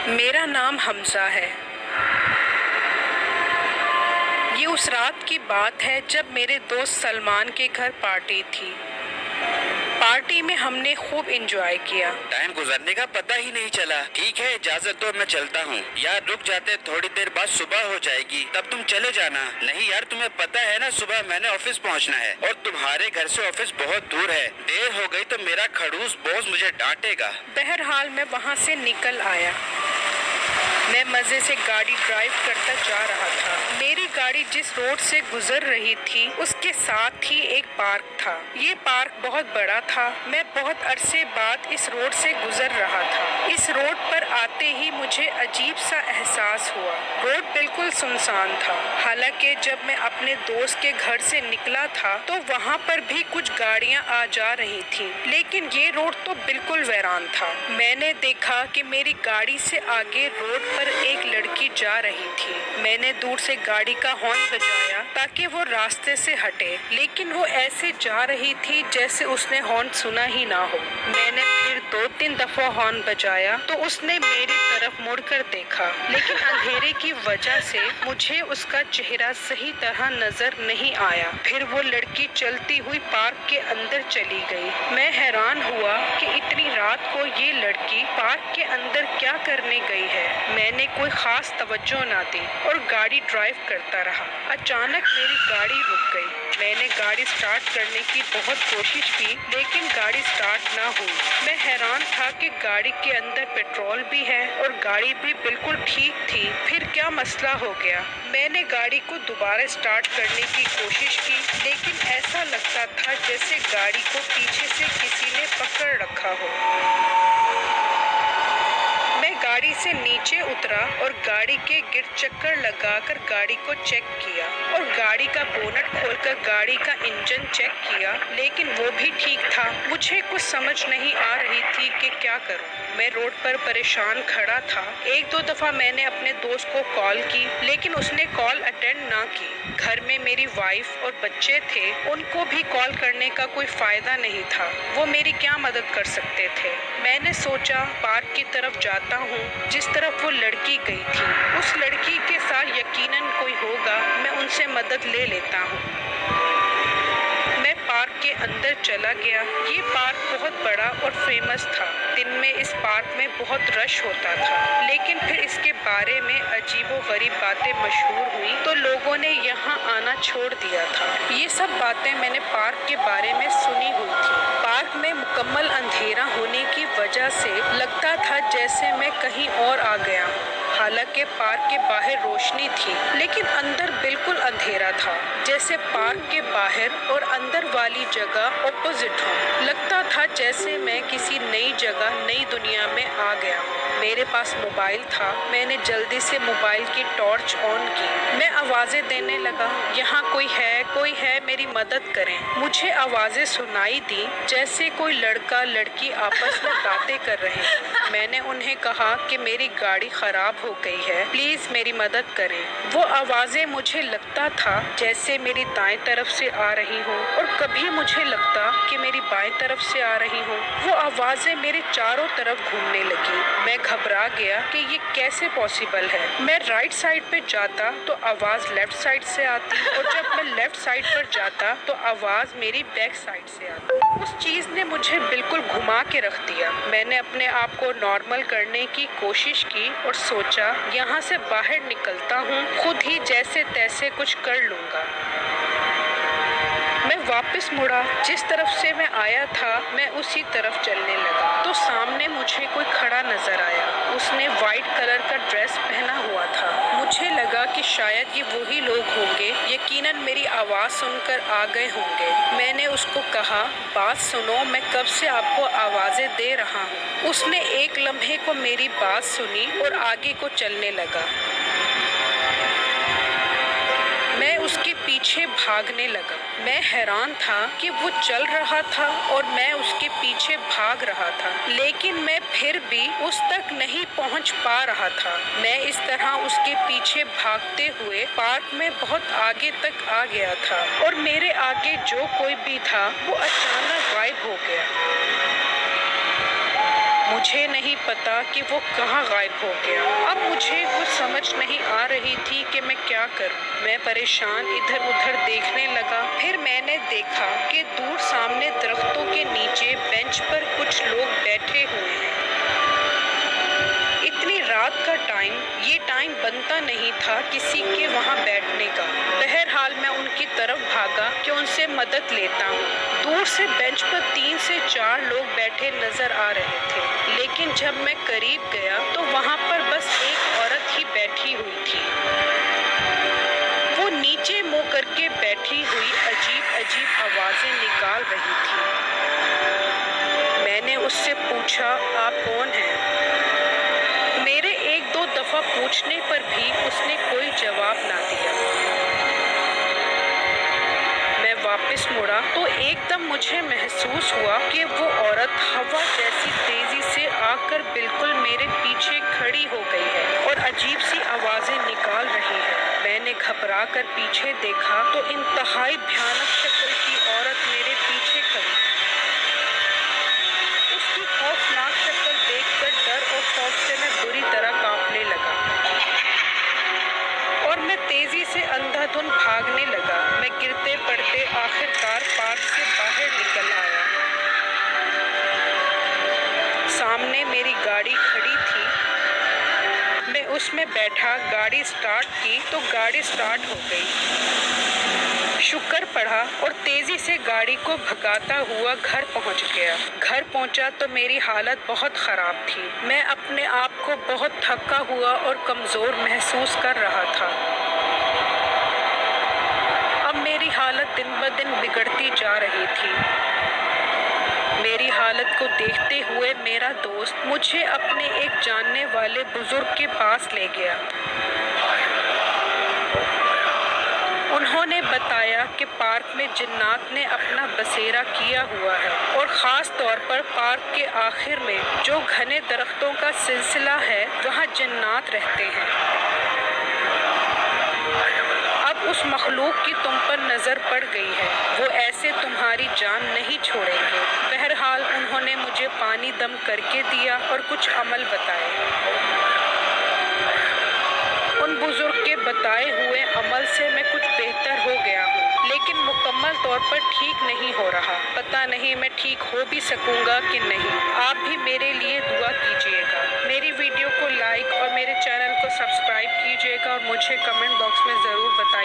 मेरा नाम हमजा है। ये उस रात की बात है जब मेरे दोस्त सलमान के घर पार्टी थी। पार्टी में हमने खूब एंजॉय किया। टाइम गुजरने का पता ही नहीं चला। ठीक है, इजाजत दो, मैं चलता हूँ। यार रुक जाते, थोड़ी देर बाद सुबह हो जाएगी, तब तुम चले जाना। नहीं यार, तुम्हें पता है ना सुबह मैंने ऑफिस पहुँचना है और तुम्हारे घर से ऑफिस बहुत दूर है। देर हो गई तो मेरा खड़ूस बॉस मुझे डांटेगा। बहरहाल मैं वहाँ से निकल आया। मैं मजे से गाड़ी ड्राइव करता जा रहा था। मेरी गाड़ी जिस रोड से गुजर रही थी उसके साथ ही एक पार्क था। ये पार्क बहुत बड़ा था। मैं बहुत अरसे बाद इस रोड से गुजर रहा था। इस रोड पर आते ही मुझे अजीब सा एहसास हुआ। रोड बिल्कुल सुनसान था। हालांकि जब मैं अपने दोस्त के घर से निकला था तो वहाँ पर भी कुछ गाड़ियाँ आ जा रही थी, लेकिन ये रोड तो बिल्कुल वीरान था। मैंने देखा कि मेरी गाड़ी से आगे रोड पर एक लड़की जा रही थी। मैंने दूर से गाड़ी का हॉर्न बजाया ताकि वो रास्ते से हटे, लेकिन वो ऐसे जा रही थी जैसे उसने हॉर्न सुना ही ना हो। मैंने फिर 2-3 दफा हॉर्न बजाया तो उसने मेरी तरफ मुड़कर देखा, लेकिन अंधेरे की वजह से मुझे उसका चेहरा सही तरह नजर नहीं आया। फिर वो लड़की चलती हुई पार्क के अंदर चली गई। मैं हैरान हुआ कि इतनी रात को ये लड़की पार्क के अंदर क्या करने गई है। मैंने कोई खास तवज्जो ना दी और गाड़ी ड्राइव करता रहा। अचानक मेरी गाड़ी रुक गई। मैंने गाड़ी स्टार्ट करने की बहुत कोशिश की, लेकिन गाड़ी स्टार्ट ना हुई। मैं हैरान था कि गाड़ी के अंदर पेट्रोल भी है और गाड़ी भी बिल्कुल ठीक थी। फिर क्या मसला हो गया? मैंने गाड़ी को दोबारा स्टार्ट करने की कोशिश की, लेकिन ऐसा लगता था जैसे गाड़ी को पीछे से किसी ने पकड़ रखा हो। मैं गाड़ी से नीचे उतरा और गाड़ी के गिर चक्कर लगाकर गाड़ी को चेक किया और गाड़ी का बोनट खोलकर गाड़ी का इंजन चेक किया, लेकिन वो भी ठीक था। मुझे कुछ समझ नहीं आ रही थी कि क्या करूं। मैं रोड पर परेशान खड़ा था। 1-2 दफा मैंने अपने दोस्त को कॉल की, लेकिन उसने कॉल अटेंड ना की। घर में मेरी वाइफ और बच्चे थे, उनको भी कॉल करने का कोई फायदा नहीं था। वो मेरी क्या मदद कर सकते थे? मैंने सोचा पार्क की तरफ जाता हूँ जिस तरफ वो लड़की गई थी। उस लड़की के साथ यकीनन कोई होगा, मैं उनसे मदद ले लेता हूँ। मैं पार्क के अंदर चला गया। ये पार्क बहुत बड़ा और फेमस था। दिन में इस पार्क में बहुत रश होता था, लेकिन फिर इसके बारे में अजीबोगरीब बातें मशहूर हुई तो लोगों ने यहाँ आना छोड़ दिया था। ये सब बातें मैंने पार्क के बारे में सुनी हुई थी। पार्क में मुकम्मल अंधेरा होने की वजह से लगता था जैसे मैं कहीं और आ गया हूँ। हालांकि पार्क के बाहर रोशनी थी, लेकिन अंदर बिल्कुल अंधेरा था, जैसे पार्क के बाहर और अंदर वाली जगह ऑपोजिट हो। लगता था जैसे मैं किसी नई जगह, नई दुनिया में आ गया हूँ। मेरे पास मोबाइल था। मैंने जल्दी से मोबाइल की टॉर्च ऑन की। मैं आवाज़ें देने लगा, यहाँ कोई है, मेरी मदद करें। मुझे आवाज़ें सुनाई दी जैसे कोई लड़का लड़की आपस में बातें कर रहे हैं। मैंने उन्हें कहा कि मेरी गाड़ी ख़राब हो गई है, प्लीज़ मेरी मदद करें। वो आवाज़ें मुझे लगता था जैसे मेरी दाएं तरफ से आ रही हो और कभी मुझे लगता कि मेरी बाएं तरफ से आ रही हो। वो आवाज़ें मेरे चारों तरफ घूमने लगी। मैं घबरा गया कि ये कैसे पॉसिबल है। मैं राइट साइड पे जाता तो आवाज़ लेफ्ट साइड से आती और जब मैं लेफ्ट साइड पर जाता तो आवाज़ मेरी बैक साइड से आती। उस चीज़ ने मुझे बिल्कुल घुमा के रख दिया। मैंने अपने आप को नॉर्मल करने की कोशिश की और सोचा यहाँ से बाहर निकलता हूँ, खुद ही जैसे तैसे कुछ कर लूँगा। मैं वापस मुड़ा। जिस तरफ से मैं आया था मैं उसी तरफ चलने लगा तो सामने मुझे कोई खड़ा नजर आया। उसने वाइट कलर का ड्रेस पहना हुआ था। मुझे लगा कि शायद ये वही लोग होंगे, यकीनन मेरी आवाज़ सुनकर आ गए होंगे। मैंने उसको कहा, बात सुनो, मैं कब से आपको आवाज़ें दे रहा हूँ। उसने एक लम्हे को मेरी बात सुनी और आगे को चलने लगा। मैं उसके पीछे भागने लगा। मैं हैरान था कि वो चल रहा था और मैं उसके पीछे भाग रहा था, लेकिन मैं फिर भी उस तक नहीं पहुंच पा रहा था। मैं इस तरह उसके पीछे भागते हुए पार्क में बहुत आगे तक आ गया था और मेरे आगे जो कोई भी था वो अचानक गायब हो गया। مجھے نہیں پتا کہ وہ کہاں غائب ہو گیا۔ اب مجھے کچھ سمجھ نہیں آ رہی تھی کہ میں کیا کروں۔ میں پریشان ادھر ادھر دیکھنے لگا۔ پھر میں نے دیکھا کہ دور سامنے درختوں کے نیچے بینچ پر کچھ لوگ بیٹھے ہوئے ہیں۔ اتنی رات کا ٹائم، یہ ٹائم بنتا نہیں تھا کسی کے وہاں بیٹھنے کا۔ بہرحال میں ان کی طرف بھاگا کہ ان سے مدد لیتا ہوں۔ دور سے بینچ پر 3 سے 4 لوگ بیٹھے نظر آ رہے تھے، لیکن جب میں قریب گیا تو وہاں پر بس ایک عورت ہی بیٹھی ہوئی تھی۔ وہ نیچے منہ کر کے بیٹھی ہوئی عجیب عجیب آوازیں نکال رہی تھی۔ میں نے اس سے پوچھا، آپ کون ہیں؟ میرے 1-2 دفعہ پوچھنے پر بھی اس نے کوئی جواب نہ دیا۔ میں واپس مڑا تو ایک دم مجھے محسوس ہوا کہ وہ عورت ہوا جیسی تیزی سے آ کر بالکل میرے پیچھے کھڑی ہو گئی ہے اور عجیب سی آوازیں نکال رہی ہے۔ میں نے گھبرا کر پیچھے دیکھا تو انتہائی بھیانک شکل کی عورت میرے پیچھے کھڑی تھی۔ اس کی خوفناک شکل دیکھ کر ڈر اور خوف سے میں بری طرح کانپنے لگا اور میں تیزی سے اندھا دھند بھاگنے لگا۔ میں گرتے پڑتے آخرکار پارک سے باہر نکل آیا۔ سامنے میری گاڑی کھڑی تھی۔ میں اس میں بیٹھا، گاڑی سٹارٹ کی تو گاڑی سٹارٹ ہو گئی۔ شکر پڑھا اور تیزی سے گاڑی کو بھگاتا ہوا گھر پہنچ گیا۔ گھر پہنچا تو میری حالت بہت خراب تھی۔ میں اپنے آپ کو بہت تھکا ہوا اور کمزور محسوس کر رہا تھا۔ اب میری حالت دن بدن بگڑتی جا رہی تھی۔ میری حالت کو دیکھتے ہوئے میرا دوست مجھے اپنے ایک جاننے والے بزرگ کے پاس لے گیا۔ انہوں نے بتایا کہ پارک میں جنات نے اپنا بسیرا کیا ہوا ہے اور خاص طور پر پارک کے آخر میں جو گھنے درختوں کا سلسلہ ہے وہاں جنات رہتے ہیں۔ اب اس مخلوق کی تم پر نظر پڑ گئی ہے، وہ ایسے تمہاری جان نہیں چھوڑیں گے۔ بہرحال انہوں نے مجھے پانی دم کر کے دیا اور کچھ عمل بتائے۔ ان بزرگ کے بتائے ہوئے عمل سے میں کچھ بہتر ہو گیا ہوں، لیکن مکمل طور پر ٹھیک نہیں ہو رہا۔ پتہ نہیں میں ٹھیک ہو بھی سکوں گا کہ نہیں۔ آپ بھی میرے لیے دعا کیجیے گا۔ میری ویڈیو کو لائک اور میرے چینل کو سبسکرائب کیجیے گا اور مجھے کمنٹ باکس میں ضرور بتائیے